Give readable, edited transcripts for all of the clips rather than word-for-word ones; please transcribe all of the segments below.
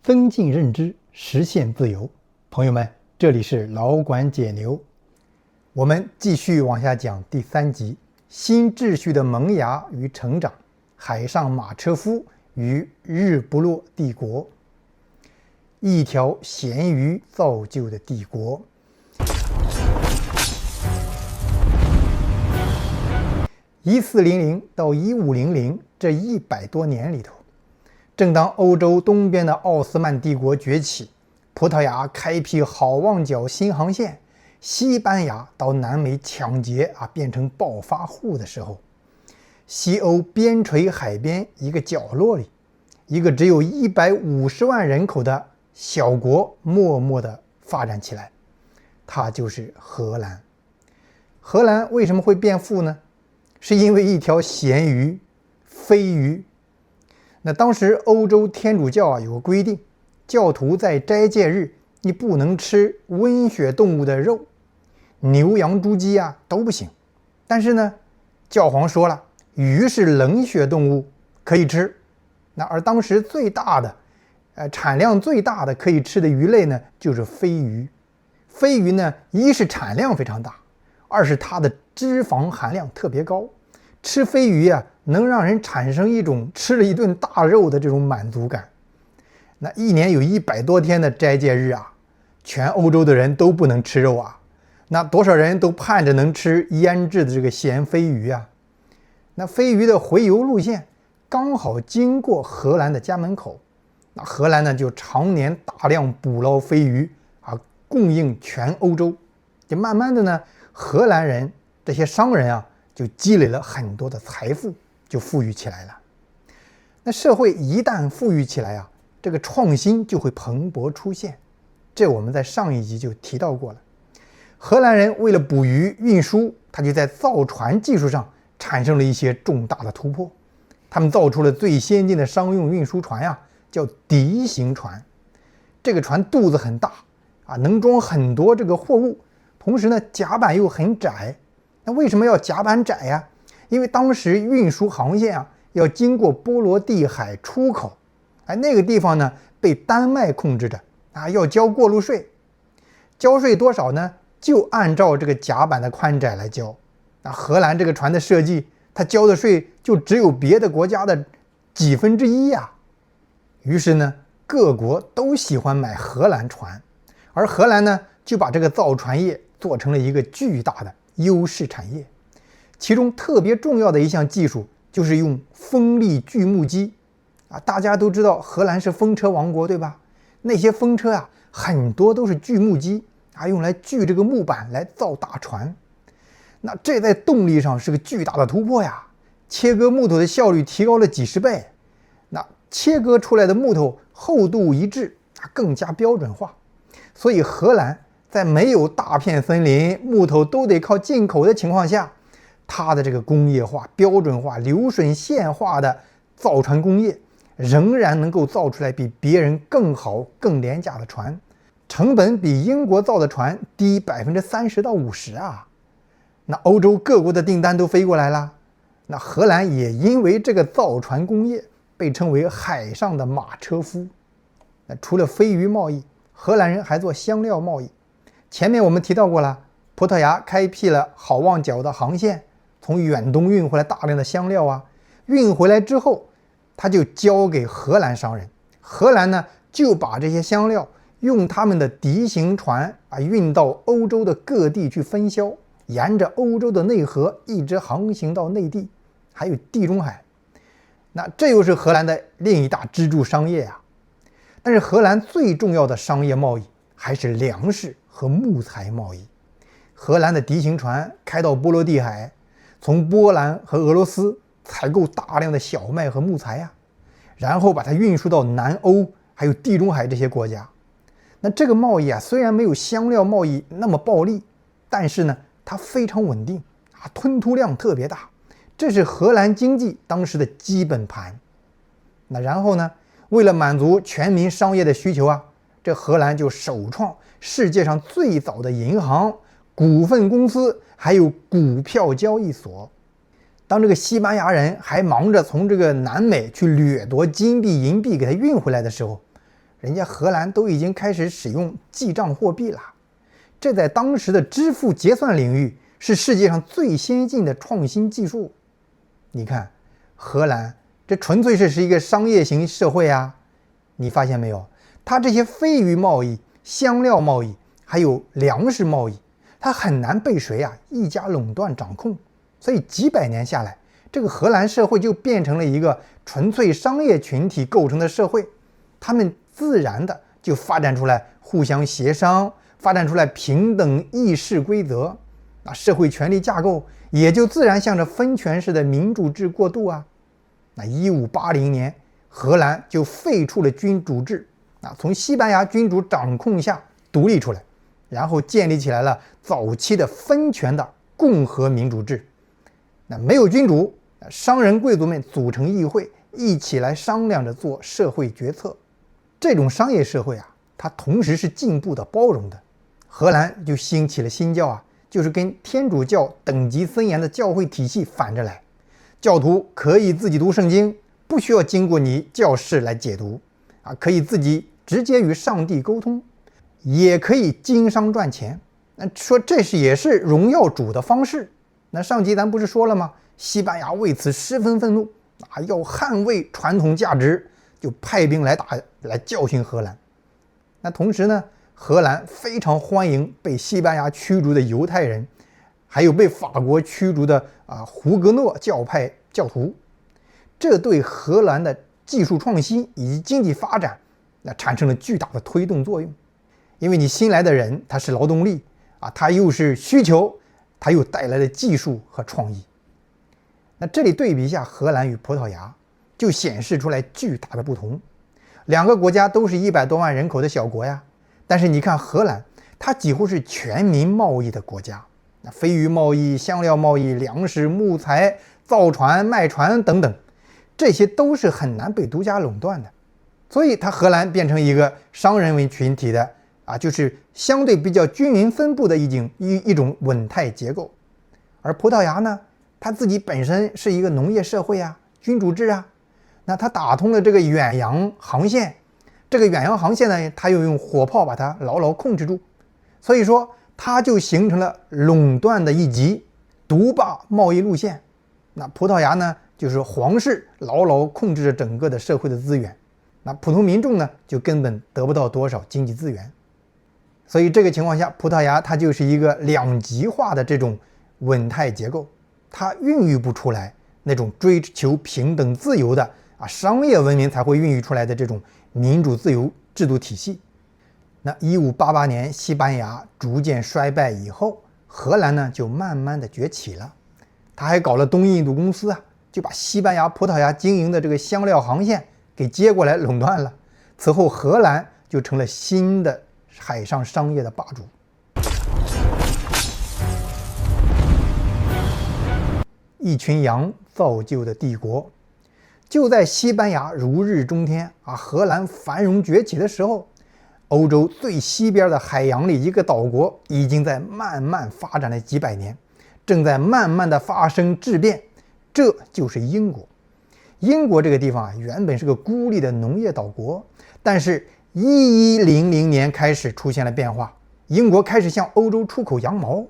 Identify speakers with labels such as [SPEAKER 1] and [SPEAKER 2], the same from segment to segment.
[SPEAKER 1] 增进认知，实现自由。朋友们，这里是老管解牛，我们继续往下讲第3集：新秩序的萌芽与成长，海上马车夫与日不落帝国。一条咸鱼造就的帝国。1400到1500这100多年里头，正当欧洲东边的奥斯曼帝国崛起，葡萄牙开辟好望角新航线，西班牙到南美抢劫变成暴发户的时候，西欧边陲海边一个角落里，一个只有150万人口的小国默默地发展起来，它就是荷兰。荷兰为什么会变富呢？是因为一条咸鱼，飞鱼。那当时欧洲天主教有个规定，教徒在斋戒日你不能吃温血动物的肉，牛羊猪鸡都不行。但是呢，教皇说了，鱼是冷血动物，可以吃。那而当时最大的产量最大的可以吃的鱼类呢，就是飞鱼。飞鱼呢，一是产量非常大，二是它的脂肪含量特别高。吃飞鱼能让人产生一种吃了一顿大肉的这种满足感。那一年有100多天的斋戒日全欧洲的人都不能吃肉那多少人都盼着能吃腌制的这个咸飞鱼那飞鱼的回游路线刚好经过荷兰的家门口，那荷兰呢就常年大量捕捞飞鱼供应全欧洲。就慢慢的呢，荷兰人这些商人就积累了很多的财富，就富裕起来了。那社会一旦富裕起来这个创新就会蓬勃出现。这我们在上一集就提到过了。荷兰人为了捕鱼运输，他就在造船技术上产生了一些重大的突破。他们造出了最先进的商用运输船叫笛形船。这个船肚子很大能装很多这个货物，同时呢甲板又很窄。那为什么要甲板窄因为当时运输航线要经过波罗的海出口，那个地方呢被丹麦控制着要交过路税。交税多少呢？就按照这个甲板的宽窄来交。那荷兰这个船的设计，它交的税就只有别的国家的几分之一于是呢，各国都喜欢买荷兰船，而荷兰呢就把这个造船业做成了一个巨大的优势产业。其中特别重要的一项技术就是用风力锯木机大家都知道荷兰是风车王国，对吧？那些风车很多都是锯木机用来锯这个木板来造大船。那这在动力上是个巨大的突破切割木头的效率提高了几十倍。那切割出来的木头厚度一致更加标准化。所以荷兰在没有大片森林，木头都得靠进口的情况下，它的这个工业化、标准化、流水线化的造船工业仍然能够造出来比别人更好、更廉价的船，成本比英国造的船低30%到50%那欧洲各国的订单都飞过来了。那荷兰也因为这个造船工业被称为海上的马车夫。那除了飞鱼贸易，荷兰人还做香料贸易。前面我们提到过了，葡萄牙开辟了好望角的航线，从远东运回来大量的香料运回来之后，他就交给荷兰商人。荷兰呢就把这些香料用他们的笛形船运到欧洲的各地去分销，沿着欧洲的内河一直航行到内地，还有地中海。那这又是荷兰的另一大支柱商业但是荷兰最重要的商业贸易还是粮食和木材贸易。荷兰的笛形船开到波罗的海，从波兰和俄罗斯采购大量的小麦和木材然后把它运输到南欧还有地中海这些国家。那这个贸易虽然没有香料贸易那么暴利，但是呢它非常稳定吞吐量特别大，这是荷兰经济当时的基本盘。那然后呢，为了满足全民商业的需求这荷兰就首创世界上最早的银行、股份公司还有股票交易所。当这个西班牙人还忙着从这个南美去掠夺金币银币给他运回来的时候，人家荷兰都已经开始使用记账货币了，这在当时的支付结算领域是世界上最先进的创新技术。你看，荷兰这纯粹是一个商业型社会啊！你发现没有？它这些非遗贸易、香料贸易还有粮食贸易，它很难被谁一家垄断掌控。所以几百年下来，这个荷兰社会就变成了一个纯粹商业群体构成的社会，他们自然的就发展出来互相协商，发展出来平等议事规则，社会权力架构也就自然向着分权式的民主制过渡啊。1580年，荷兰就废除了君主制，从西班牙君主掌控下独立出来，然后建立起来了早期的分权的共和民主制。没有君主，商人贵族们组成议会，一起来商量着做社会决策。这种商业社会它同时是进步的、包容的。荷兰就兴起了新教就是跟天主教等级森严的教会体系反着来。教徒可以自己读圣经，不需要经过你教士来解读可以自己直接与上帝沟通，也可以经商赚钱。说这也是荣耀主的方式。那上集咱不是说了吗？西班牙为此十分愤怒要捍卫传统价值，就派兵来教训荷兰。那同时呢，荷兰非常欢迎被西班牙驱逐的犹太人，还有被法国驱逐的胡格诺教派教徒。这对荷兰的技术创新以及经济发展产生了巨大的推动作用。因为你新来的人他是劳动力他又是需求，他又带来了技术和创意。那这里对比一下荷兰与葡萄牙，就显示出来巨大的不同。两个国家都是100多万人口的小国呀，但是你看荷兰，它几乎是全民贸易的国家。非遗贸易、香料贸易、粮食、木材、造船、卖船等等，这些都是很难被独家垄断的。所以它荷兰变成一个商人为群体的就是相对比较均匀分布的一种稳态结构。而葡萄牙呢，它自己本身是一个农业社会君主制那它打通了这个远洋航线，这个远洋航线呢，它又用火炮把它牢牢控制住，所以说它就形成了垄断的一极，独霸贸易路线。那葡萄牙呢，就是皇室牢牢控制着整个的社会的资源，那普通民众呢，就根本得不到多少经济资源。所以这个情况下，葡萄牙它就是一个两极化的这种稳态结构，它孕育不出来那种追求平等自由的商业文明才会孕育出来的这种民主自由制度体系。那1588年西班牙逐渐衰败以后，荷兰呢就慢慢的崛起了。他还搞了东印度公司就把西班牙、葡萄牙经营的这个香料航线给接过来垄断了。此后荷兰就成了新的海上商业的霸主。一群羊造就的帝国。就在西班牙如日中天荷兰繁荣崛起的时候，欧洲最西边的海洋里一个岛国已经在慢慢发展了几百年，正在慢慢的发生质变，这就是英国。英国这个地方原本是个孤立的农业岛国，但是1100年开始出现了变化，英国开始向欧洲出口羊毛。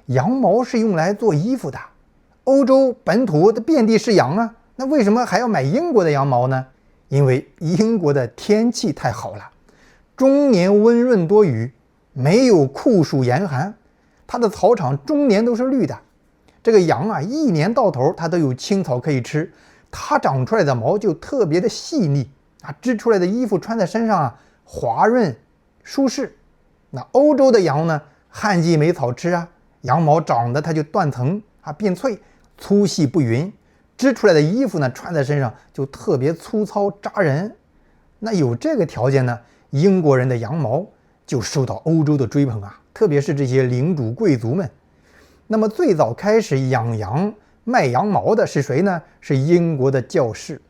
[SPEAKER 1] 羊毛是用来做衣服的，欧洲本土的遍地是羊那为什么还要买英国的羊毛呢？因为英国的天气太好了，终年温润多雨，没有酷暑严寒，它的草场终年都是绿的。这个羊一年到头它都有青草可以吃，它长出来的毛就特别的细腻织出来的衣服穿在身上滑润舒适。那欧洲的羊呢，旱季没草吃羊毛长得它就断层变脆，粗细不匀，织出来的衣服呢穿在身上就特别粗糙扎人。那有这个条件呢，英国人的羊毛就受到欧洲的追捧特别是这些领主贵族们。那么最早开始养羊卖羊毛的是谁呢？是英国的教士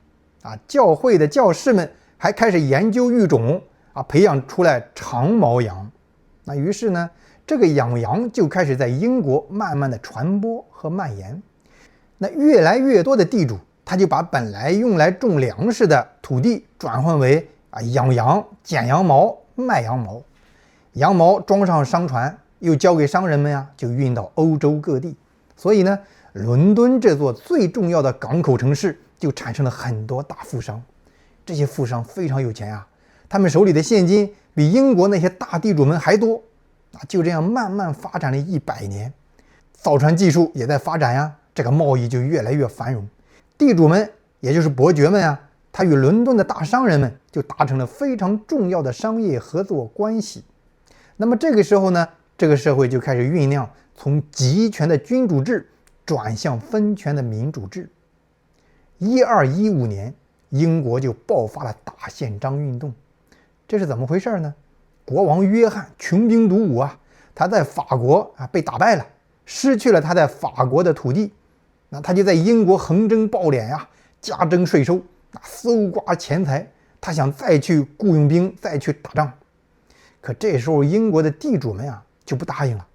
[SPEAKER 1] 教会的教士们还开始研究育种培养出来长毛羊。那于是呢，这个养羊就开始在英国慢慢的传播和蔓延。那越来越多的地主他就把本来用来种粮食的土地转换为养羊、剪羊毛、卖羊毛，羊毛装上商船，又交给商人们就运到欧洲各地。所以呢，伦敦这座最重要的港口城市就产生了很多大富商。这些富商非常有钱他们手里的现金比英国那些大地主们还多。就这样慢慢发展了100年，造船技术也在发展这个贸易就越来越繁荣。地主们，也就是伯爵们他与伦敦的大商人们就达成了非常重要的商业合作关系。那么这个时候呢，这个社会就开始酝酿从集权的君主制转向分权的民主制。1215年，英国就爆发了大宪章运动。这是怎么回事呢？国王约翰穷兵黩武他在法国被打败了，失去了他在法国的土地。那他就在英国横征暴敛加征税收，搜刮钱财。他想再去雇佣兵，再去打仗。可这时候英国的地主们就不答应了。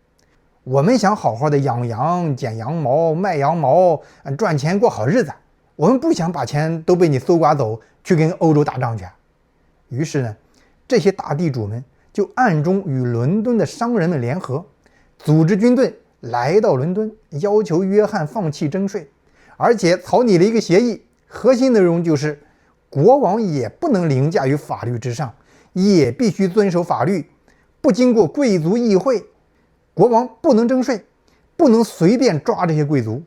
[SPEAKER 1] 我们想好好的养羊、剪羊毛、卖羊毛，赚钱过好日子。我们不想把钱都被你搜刮走，去跟欧洲打仗去。于是呢，这些大地主们就暗中与伦敦的商人们联合，组织军队来到伦敦，要求约翰放弃征税，而且草拟了一个协议，核心内容就是国王也不能凌驾于法律之上，也必须遵守法律，不经过贵族议会。国王不能征税，不能随便抓这些贵族。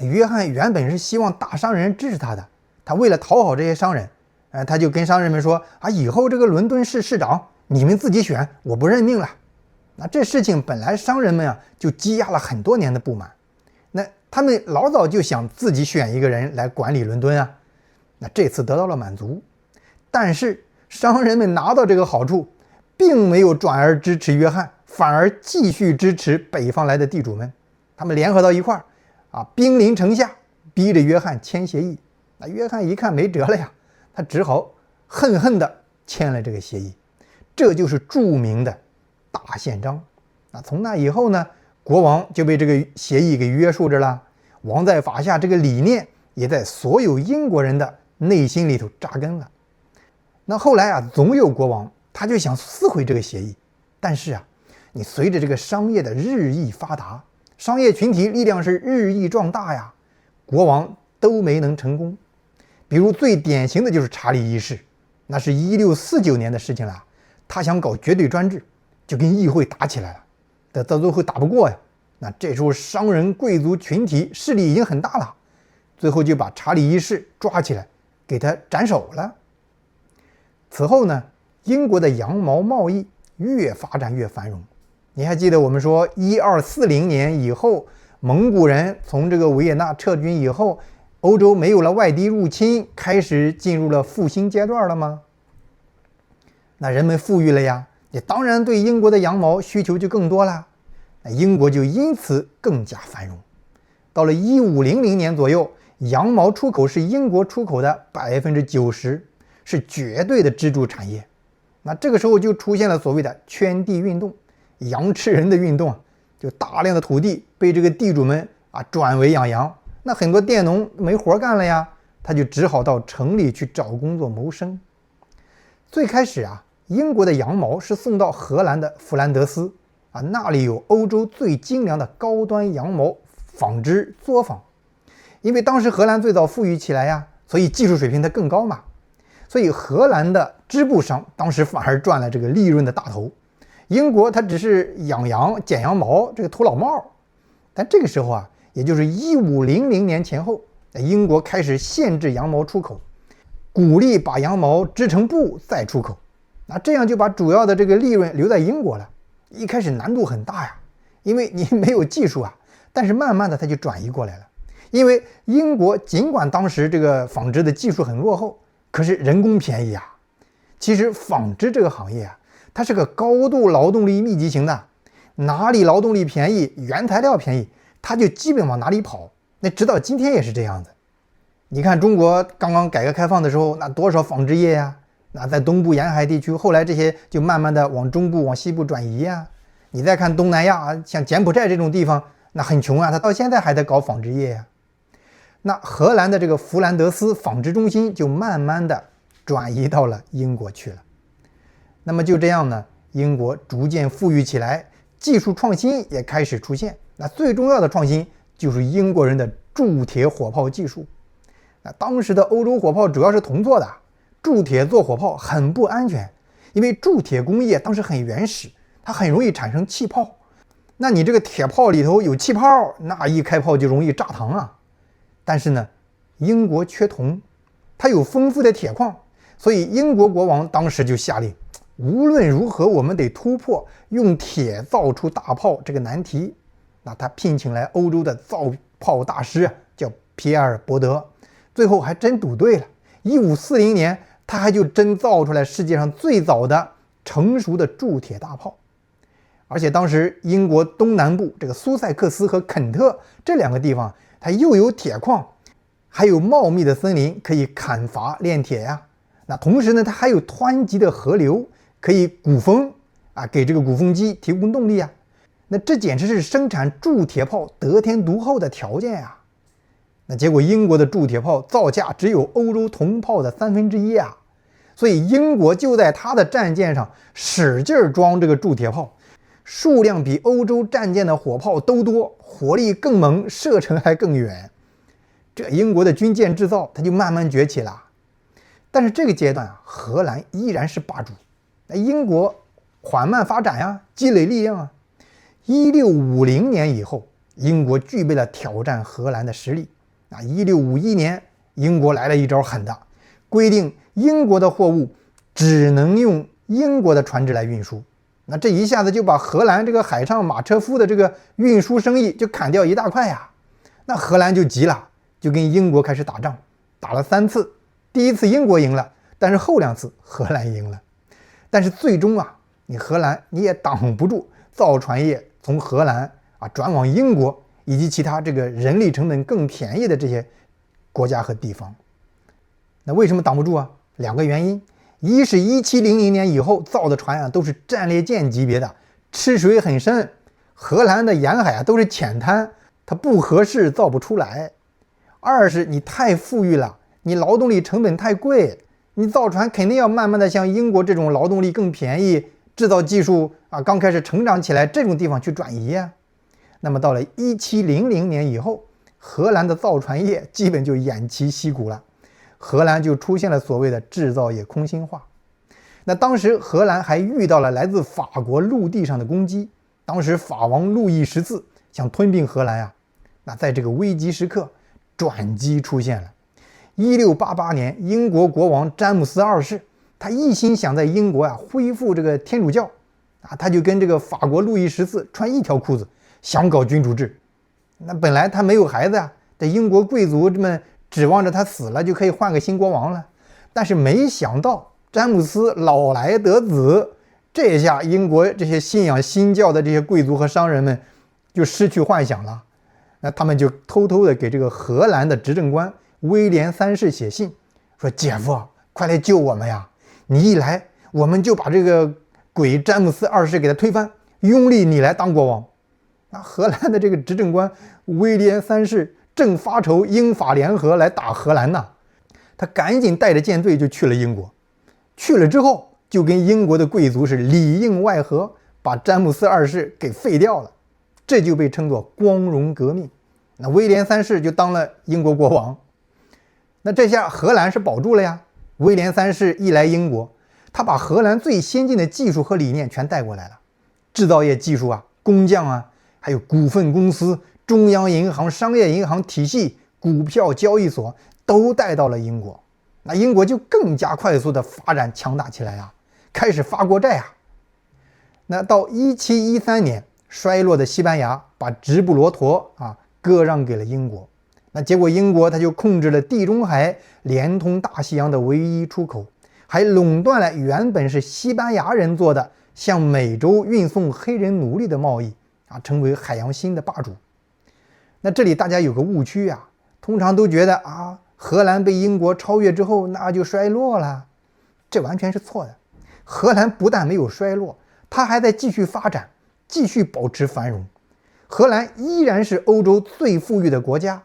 [SPEAKER 1] 约翰原本是希望大商人支持他的，他为了讨好这些商人，他就跟商人们说以后这个伦敦市市长你们自己选，我不任命了。那这事情本来商人们就积压了很多年的不满，那他们老早就想自己选一个人来管理伦敦那这次得到了满足。但是商人们拿到这个好处，并没有转而支持约翰，反而继续支持北方来的地主们。他们联合到一块儿兵临城下，逼着约翰签协议。那约翰一看没辙了他只好恨恨地签了这个协议。这就是著名的大宪章。从那以后呢，国王就被这个协议给约束着了。王在法下这个理念也在所有英国人的内心里头扎根了。那后来总有国王他就想撕毁这个协议，但是你随着这个商业的日益发达，商业群体力量是日益壮大国王都没能成功。比如最典型的就是查理一世，那是1649年的事情了。他想搞绝对专制，就跟议会打起来了，但到最后打不过那这时候商人贵族群体势力已经很大了，最后就把查理一世抓起来，给他斩首了。此后呢，英国的羊毛贸易越发展越繁荣。你还记得我们说1240年以后，蒙古人从这个维也纳撤军以后，欧洲没有了外敌入侵，开始进入了复兴阶段了吗？那人们富裕了也当然对英国的羊毛需求就更多了，那英国就因此更加繁荣。到了1500年左右，羊毛出口是英国出口的90%，是绝对的支柱产业。那这个时候就出现了所谓的圈地运动，羊吃人的运动就大量的土地被这个地主们转为养羊。那很多佃农没活干了他就只好到城里去找工作谋生。最开始英国的羊毛是送到荷兰的弗兰德斯那里有欧洲最精良的高端羊毛纺织作坊。因为当时荷兰最早富裕起来所以技术水平它更高嘛，所以荷兰的织布商当时反而赚了这个利润的大头。英国它只是养羊、剪羊毛，这个土老帽。但这个时候也就是1500年前后，英国开始限制羊毛出口，鼓励把羊毛织成布再出口。那这样就把主要的这个利润留在英国了。一开始难度很大因为你没有技术但是慢慢的它就转移过来了。因为英国尽管当时这个纺织的技术很落后，可是人工便宜其实纺织这个行业它是个高度劳动力密集型的，哪里劳动力便宜，原材料便宜，它就基本往哪里跑。那直到今天也是这样子。你看中国刚刚改革开放的时候，那多少纺织业那在东部沿海地区，后来这些就慢慢的往中部往西部转移你再看东南亚像柬埔寨这种地方，那很穷它到现在还在搞纺织业那荷兰的这个弗兰德斯纺织中心就慢慢的转移到了英国去了。那么就这样呢，英国逐渐富裕起来，技术创新也开始出现。那最重要的创新就是英国人的铸铁火炮技术。那当时的欧洲火炮主要是铜做的，铸铁做火炮很不安全，因为铸铁工业当时很原始，它很容易产生气泡。那你这个铁炮里头有气泡，那一开炮就容易炸膛啊。但是呢，英国缺铜，它有丰富的铁矿，所以英国国王当时就下令，无论如何我们得突破用铁造出大炮这个难题。那他聘请来欧洲的造炮大师，叫皮埃尔·伯德，最后还真赌对了。1540年，他还就真造出来世界上最早的成熟的铸铁大炮。而且当时英国东南部这个苏塞克斯和肯特这两个地方，它又有铁矿，还有茂密的森林可以砍伐炼铁呀。那同时呢，它还有湍急的河流可以鼓风啊，给这个鼓风机提供动力啊。那这简直是生产铸铁炮得天独厚的条件呀。那结果英国的铸铁炮造价只有欧洲铜炮的1/3啊，所以英国就在它的战舰上使劲装这个铸铁炮。数量比欧洲战舰的火炮都多，火力更猛，射程还更远。这英国的军舰制造它就慢慢崛起了。但是这个阶段啊，荷兰依然是霸主。那英国缓慢发展呀，积累力量啊。1650年以后，英国具备了挑战荷兰的实力。1651年，英国来了一招狠的，规定英国的货物只能用英国的船只来运输。那这一下子就把荷兰这个海上马车夫的这个运输生意就砍掉一大块呀。那荷兰就急了，就跟英国开始打仗，打了3次。第一次英国赢了，但是后2次荷兰赢了。但是最终啊，你荷兰你也挡不住造船业从荷兰啊转往英国以及其他这个人力成本更便宜的这些国家和地方。那为什么挡不住啊？2个原因。一是1700年以后造的船啊，都是战列舰级别的，吃水很深，荷兰的沿海啊都是浅滩，它不合适，造不出来。二是你太富裕了，你劳动力成本太贵，你造船肯定要慢慢的向英国这种劳动力更便宜、制造技术啊刚开始成长起来这种地方去转移啊。那么到了1700年以后，荷兰的造船业基本就偃旗息鼓了。荷兰就出现了所谓的制造业空心化。那当时荷兰还遇到了来自法国陆地上的攻击，当时法王路易14想吞并荷兰啊。那在这个危急时刻，转机出现了。1688年，英国国王詹姆斯2世，他一心想在英国恢复这个天主教啊，他就跟这个法国路易14穿一条裤子，想搞君主制。那本来他没有孩子啊，这英国贵族们指望着他死了就可以换个新国王了，但是没想到詹姆斯老来得子，这下英国这些信仰新教的这些贵族和商人们就失去幻想了。那他们就偷偷的给这个荷兰的执政官威廉3世写信，说姐夫快来救我们呀，你一来我们就把这个鬼詹姆斯2世给他推翻，拥立你来当国王。那荷兰的这个执政官威廉3世正发愁英法联合来打荷兰呢，他赶紧带着舰队就去了英国。去了之后就跟英国的贵族是里应外合，把詹姆斯2世给废掉了，这就被称作光荣革命。那威廉3世就当了英国国王。那这下荷兰是保住了呀。威廉3世一来英国，他把荷兰最先进的技术和理念全带过来了，制造业技术啊，工匠啊，还有股份公司、中央银行、商业银行体系、股票交易所都带到了英国。那英国就更加快速的发展强大起来啊，开始发国债啊。那到1713年，衰落的西班牙把直布罗陀割让给了英国。那结果英国它就控制了地中海连通大西洋的唯一出口，还垄断了原本是西班牙人做的向美洲运送黑人奴隶的贸易啊，成为海洋新的霸主。那这里大家有个误区啊，通常都觉得荷兰被英国超越之后那就衰落了，这完全是错的。荷兰不但没有衰落，它还在继续发展，继续保持繁荣。荷兰依然是欧洲最富裕的国家。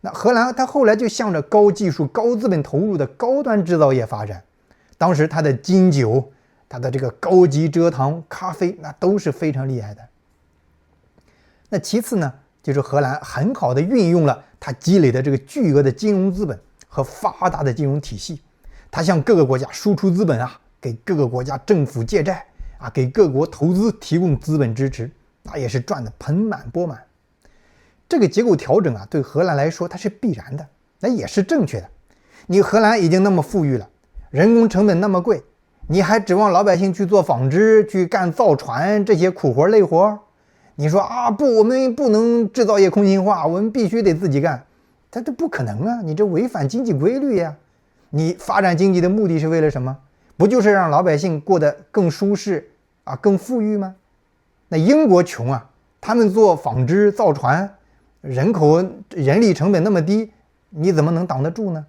[SPEAKER 1] 那荷兰它后来就向着高技术、高资本投入的高端制造业发展，当时它的金酒，它的这个高级蔗糖、咖啡，那都是非常厉害的。那其次呢，就是荷兰很好的运用了它积累的这个巨额的金融资本和发达的金融体系，它向各个国家输出资本啊，给各个国家政府借债啊，给各国投资提供资本支持，那也是赚得盆满钵满。这个结构调整啊，对荷兰来说它是必然的，那也是正确的。你荷兰已经那么富裕了，人工成本那么贵，你还指望老百姓去做纺织、去干造船这些苦活累活？你说啊，不，我们不能制造业空心化，我们必须得自己干，这不可能啊！你这违反经济规律呀！你发展经济的目的是为了什么？不就是让老百姓过得更舒适啊，更富裕吗？那英国穷啊，他们做纺织、造船，人力成本那么低，你怎么能挡得住呢？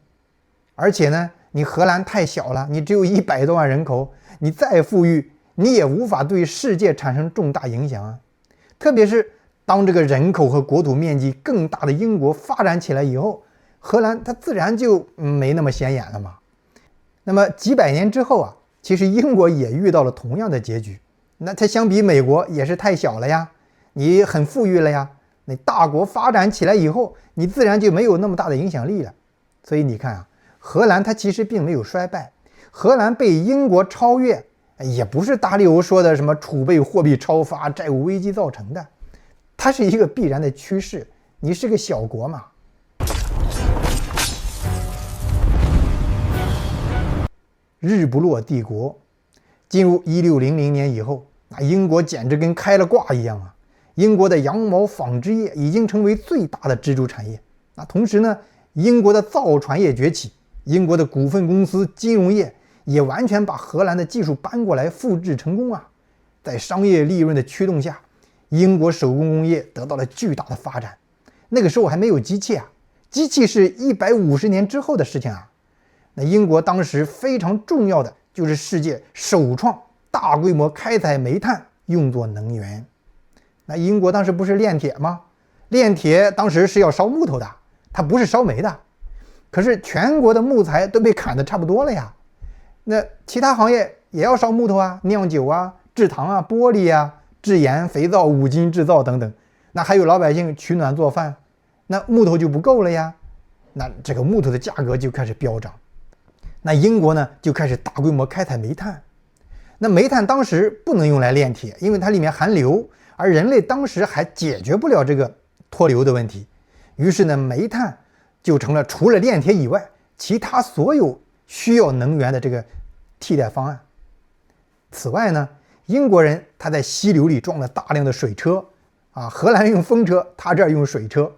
[SPEAKER 1] 而且呢，你荷兰太小了，你只有100多万人口，你再富裕，你也无法对世界产生重大影响啊。特别是当这个人口和国土面积更大的英国发展起来以后，荷兰它自然就没那么显眼了嘛。那么几百年之后啊，其实英国也遇到了同样的结局。那它相比美国也是太小了呀，你很富裕了呀，那大国发展起来以后，你自然就没有那么大的影响力了。所以你看啊，荷兰它其实并没有衰败，荷兰被英国超越，也不是大力欧说的什么储备货币超发、债务危机造成的，它是一个必然的趋势。你是个小国嘛。日不落帝国进入1600年以后，那英国简直跟开了挂一样啊！英国的羊毛纺织业已经成为最大的支柱产业。那同时呢，英国的造船业崛起，英国的股份公司、金融业也完全把荷兰的技术搬过来复制成功啊！在商业利润的驱动下，英国手工工业得到了巨大的发展。那个时候还没有机器啊，机器是150年之后的事情啊。那英国当时非常重要的就是世界首创大规模开采煤炭用作能源。那英国当时不是炼铁吗？炼铁当时是要烧木头的，它不是烧煤的。可是全国的木材都被砍得差不多了呀，那其他行业也要烧木头啊，酿酒啊、制糖啊、玻璃啊、制盐、肥皂、五金制造等等。那还有老百姓取暖做饭，那木头就不够了呀，那这个木头的价格就开始飙涨。那英国呢就开始大规模开采煤炭。那煤炭当时不能用来炼铁，因为它里面含硫，而人类当时还解决不了这个脱硫的问题。于是呢，煤炭就成了除了炼铁以外，其他所有需要能源的这个替代方案。此外呢，英国人他在溪流里装了大量的水车啊，荷兰用风车，他这儿用水车，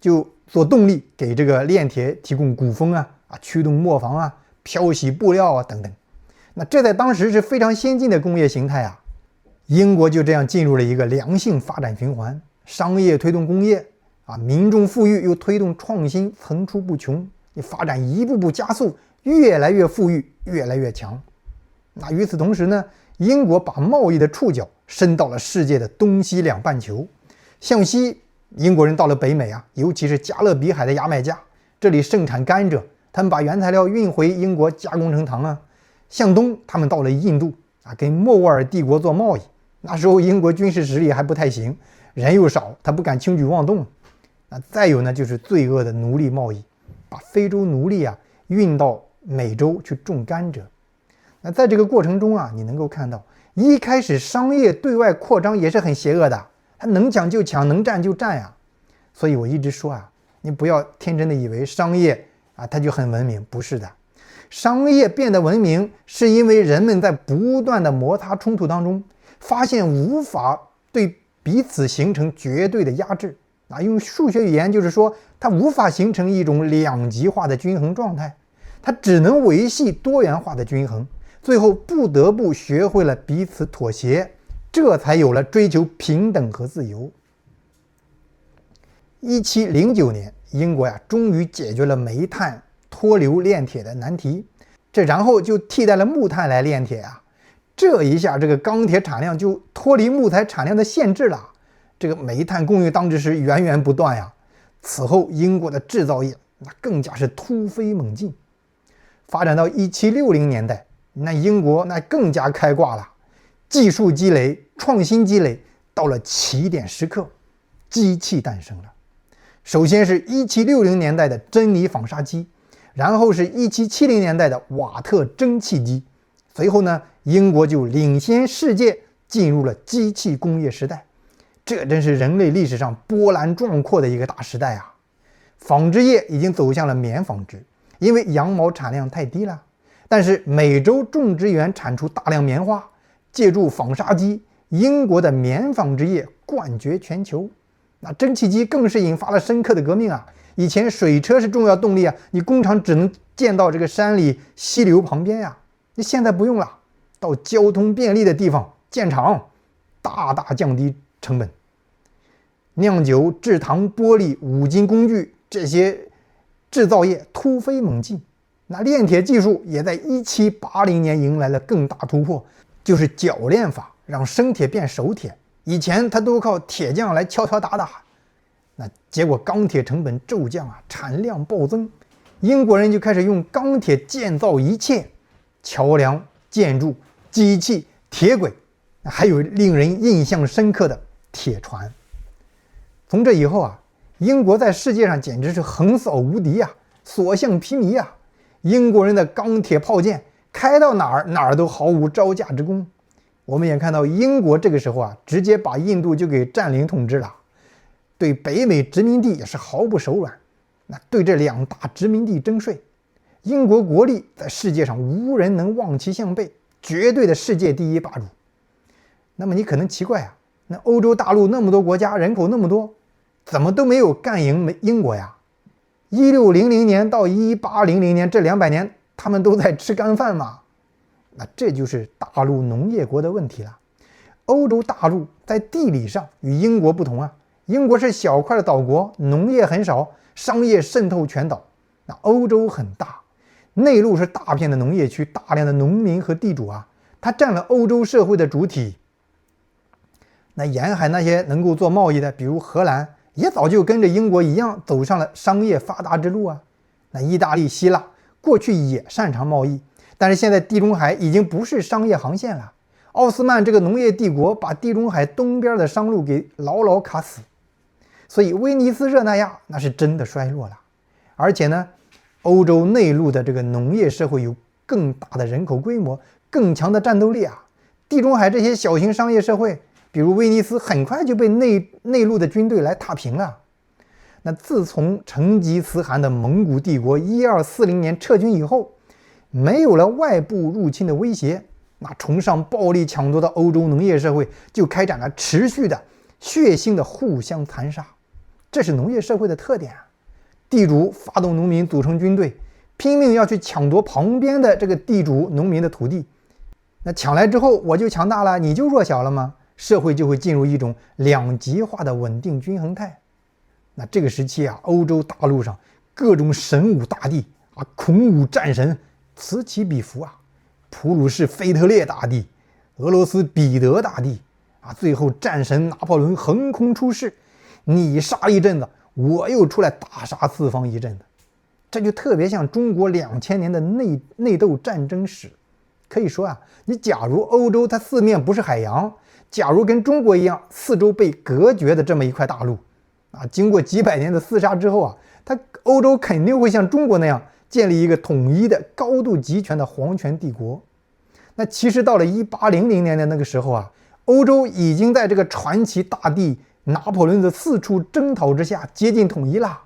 [SPEAKER 1] 就做动力给这个炼铁提供鼓风啊、驱动磨坊啊、漂洗布料啊等等。那这在当时是非常先进的工业形态啊。英国就这样进入了一个良性发展循环，商业推动工业啊，民众富裕又推动创新，层出不穷，你发展一步步加速，越来越富裕，越来越强。那与此同时呢，英国把贸易的触角伸到了世界的东西两半球。向西，英国人到了北美啊，尤其是加勒比海的牙买加，这里盛产甘蔗，他们把原材料运回英国加工成糖啊。向东，他们到了印度啊，跟莫卧儿帝国做贸易。那时候英国军事实力还不太行，人又少，他不敢轻举妄动。再有呢，就是罪恶的奴隶贸易，把非洲奴隶啊运到美洲去种甘蔗。那在这个过程中啊，你能够看到，一开始商业对外扩张也是很邪恶的，他能抢就抢，能占就占呀。所以我一直说啊，你不要天真的以为商业啊它就很文明，不是的。商业变得文明，是因为人们在不断的摩擦冲突当中，发现无法对彼此形成绝对的压制。用数学语言就是说，它无法形成一种两极化的均衡状态，它只能维系多元化的均衡，最后不得不学会了彼此妥协，这才有了追求平等和自由。1709年，英国终于解决了煤炭脱硫炼铁的难题，然后就替代了木炭来炼铁啊，这一下这个钢铁产量就脱离木材产量的限制了。这个煤炭供应当时是源源不断呀。此后，英国的制造业那更加是突飞猛进。发展到1760年代，那英国那更加开挂了，技术积累、创新积累到了起点时刻，机器诞生了。首先是1760年代的珍妮纺纱机，然后是1770年代的瓦特蒸汽机，随后呢，英国就领先世界进入了机器工业时代。这真是人类历史上波澜壮阔的一个大时代啊！纺织业已经走向了棉纺织，因为羊毛产量太低了。但是美洲种植园产出大量棉花，借助纺纱机，英国的棉纺织业冠绝全球。那蒸汽机更是引发了深刻的革命啊！以前水车是重要动力啊，你工厂只能建到这个山里溪流旁边呀，你现在不用了，到交通便利的地方建厂，大大降低成本。酿酒、制糖、玻璃、五金工具这些制造业突飞猛进。那炼铁技术也在1780年迎来了更大突破，就是铰炼法，让生铁变熟铁。以前它都靠铁匠来敲敲打打，那结果钢铁成本骤降啊，产量暴增，英国人就开始用钢铁建造一切，桥梁、建筑、机器、铁轨，还有令人印象深刻的铁船。从这以后啊，英国在世界上简直是横扫无敌啊，所向披靡啊！英国人的钢铁炮舰开到哪儿都毫无招架之功。我们也看到英国这个时候啊，直接把印度就给占领统治了，对北美殖民地也是毫不手软。那对这两大殖民地征税，英国国力在世界上无人能望其项背，绝对的世界第一霸主。那么你可能奇怪啊，那欧洲大陆那么多国家，人口那么多，怎么都没有干赢英国呀？1600年到1800年这200年，他们都在吃干饭嘛？那这就是大陆农业国的问题了。欧洲大陆在地理上与英国不同啊，英国是小块的岛国，农业很少，商业渗透全岛。那欧洲很大，内陆是大片的农业区，大量的农民和地主啊，它占了欧洲社会的主体。那沿海那些能够做贸易的，比如荷兰，也早就跟着英国一样走上了商业发达之路啊。那意大利、希腊过去也擅长贸易，但是现在地中海已经不是商业航线了。奥斯曼这个农业帝国把地中海东边的商路给牢牢卡死，所以威尼斯、热那亚那是真的衰落了。而且呢，欧洲内陆的这个农业社会有更大的人口规模，更强的战斗力啊。地中海这些小型商业社会，比如威尼斯，很快就被内陆的军队来踏平了。那自从成吉思汗的蒙古帝国1240年撤军以后，没有了外部入侵的威胁，那崇尚暴力抢夺的欧洲农业社会就开展了持续的血腥的互相残杀。这是农业社会的特点啊！地主发动农民组成军队，拼命要去抢夺旁边的这个地主农民的土地。那抢来之后，我就强大了，你就弱小了吗？社会就会进入一种两极化的稳定均衡态。那这个时期啊，欧洲大陆上各种神武大帝啊，孔武战神此起彼伏啊，普鲁士腓特烈大帝，俄罗斯彼得大帝啊，最后战神拿破仑横空出世，你杀一阵子，我又出来大杀四方一阵子。这就特别像中国2000年的内斗战争史。可以说啊，你假如欧洲它四面不是海洋，假如跟中国一样四周被隔绝的这么一块大陆啊，经过几百年的厮杀之后啊，欧洲肯定会像中国那样建立一个统一的高度集权的皇权帝国。那其实到了1800年的那个时候啊，欧洲已经在这个传奇大帝拿破仑的四处征讨之下接近统一了。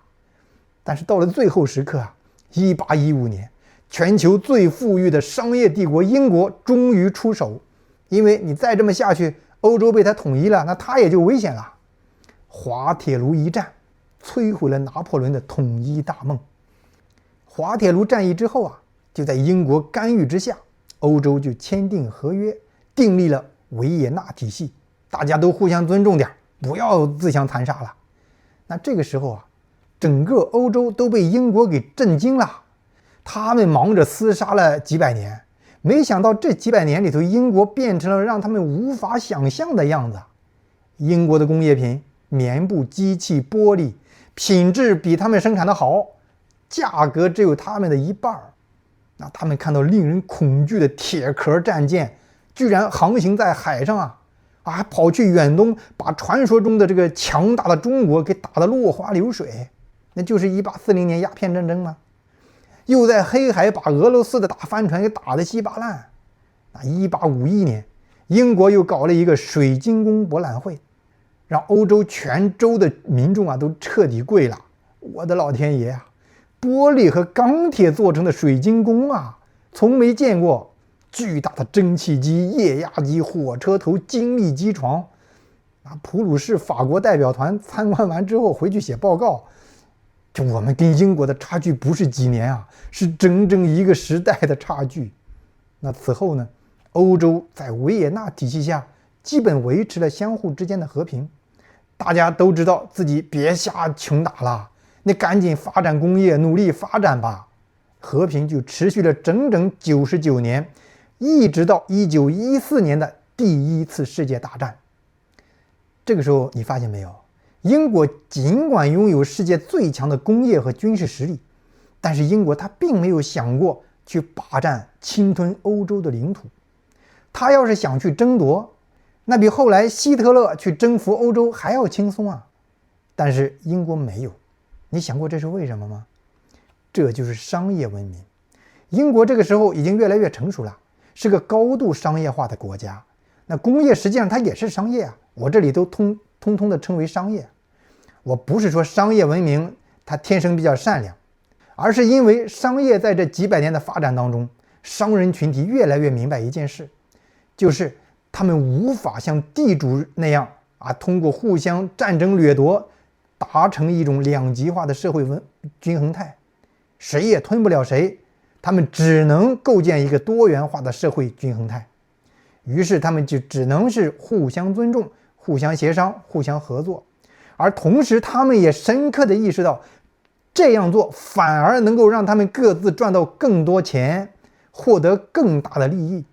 [SPEAKER 1] 但是到了最后时刻啊，1815年，全球最富裕的商业帝国英国终于出手，因为你再这么下去，欧洲被他统一了，那他也就危险了。滑铁卢一战摧毁了拿破仑的统一大梦。滑铁卢战役之后啊，就在英国干预之下，欧洲就签订合约，订立了维也纳体系，大家都互相尊重点，不要自相残杀了。那这个时候啊，整个欧洲都被英国给震惊了，他们忙着厮杀了几百年，没想到这几百年里头，英国变成了让他们无法想象的样子。英国的工业品，棉布、机器、玻璃，品质比他们生产的好，价格只有他们的一半。那他们看到令人恐惧的铁壳战舰居然航行在海上还跑去远东，把传说中的这个强大的中国给打得落花流水，那就是1840年鸦片战争吗？又在黑海把俄罗斯的大帆船给打得稀巴烂。1851年，英国又搞了一个水晶宫博览会，让欧洲全州的民众都彻底跪了。我的老天爷玻璃和钢铁做成的水晶宫从没见过。巨大的蒸汽机、液压机、火车头、精密机床。普鲁士法国代表团参观完之后回去写报告，就我们跟英国的差距不是几年是整整一个时代的差距。那此后呢，欧洲在维也纳体系下基本维持了相互之间的和平，大家都知道自己别瞎穷打了，你赶紧发展工业，努力发展吧。和平就持续了整整99年，一直到1914年的第一次世界大战。这个时候你发现没有，英国尽管拥有世界最强的工业和军事实力，但是英国它并没有想过去霸占侵吞欧洲的领土。他要是想去争夺，那比后来希特勒去征服欧洲还要轻松但是英国没有。你想过这是为什么吗？这就是商业文明。英国这个时候已经越来越成熟了，是个高度商业化的国家。那工业实际上它也是商业我这里都通通的称为商业。我不是说商业文明它天生比较善良，而是因为商业在这几百年的发展当中，商人群体越来越明白一件事，就是他们无法像地主那样通过互相战争掠夺达成一种两极化的社会均衡态，谁也吞不了谁，他们只能构建一个多元化的社会均衡态。于是他们就只能是互相尊重、互相协商、互相合作，而同时他们也深刻地意识到，这样做反而能够让他们各自赚到更多钱，获得更大的利益。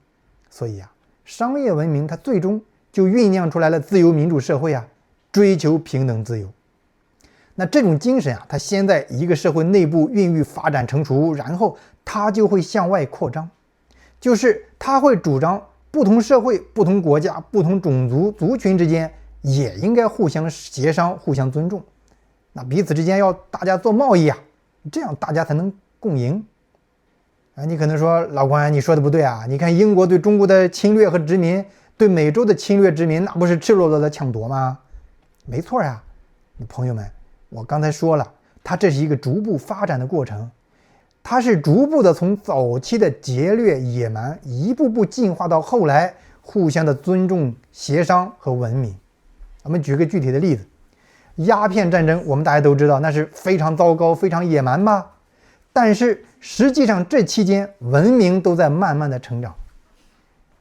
[SPEAKER 1] 所以商业文明它最终就酝酿出来了自由民主社会追求平等自由。那这种精神它先在一个社会内部孕育发展成熟，然后它就会向外扩张，就是它会主张不同社会、不同国家、不同种族族群之间也应该互相协商、互相尊重。那彼此之间要大家做贸易这样大家才能共赢。你可能说老关你说的不对你看英国对中国的侵略和殖民，对美洲的侵略殖民，那不是赤裸裸的抢夺吗？没错朋友们，我刚才说了，它这是一个逐步发展的过程，它是逐步的从早期的劫掠野蛮，一步步进化到后来互相的尊重、协商和文明。我们举个具体的例子，鸦片战争我们大家都知道，那是非常糟糕、非常野蛮吧？但是实际上这期间文明都在慢慢的成长。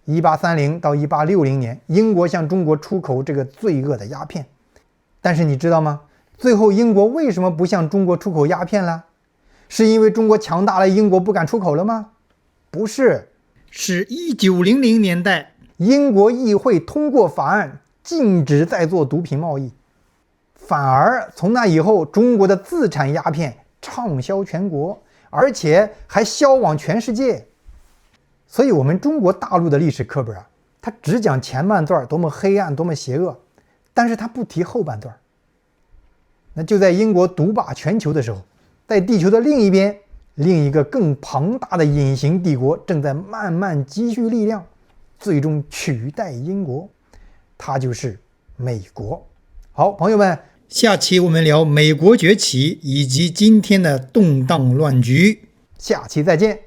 [SPEAKER 1] 1830到1860年，英国向中国出口这个罪恶的鸦片，但是你知道吗？最后英国为什么不向中国出口鸦片了？是因为中国强大了，英国不敢出口了吗？不是，是1900年代英国议会通过法案，禁止再做毒品贸易，反而从那以后，中国的自产鸦片畅销全国，而且还销往全世界。所以我们中国大陆的历史课本它只讲前半段多么黑暗、多么邪恶，但是它不提后半段。那就在英国独霸全球的时候，在地球的另一边，另一个更庞大的隐形帝国正在慢慢积蓄力量，最终取代英国，它就是美国。好，朋友们，下期我们聊美国崛起以及今天的动荡乱局，下期再见。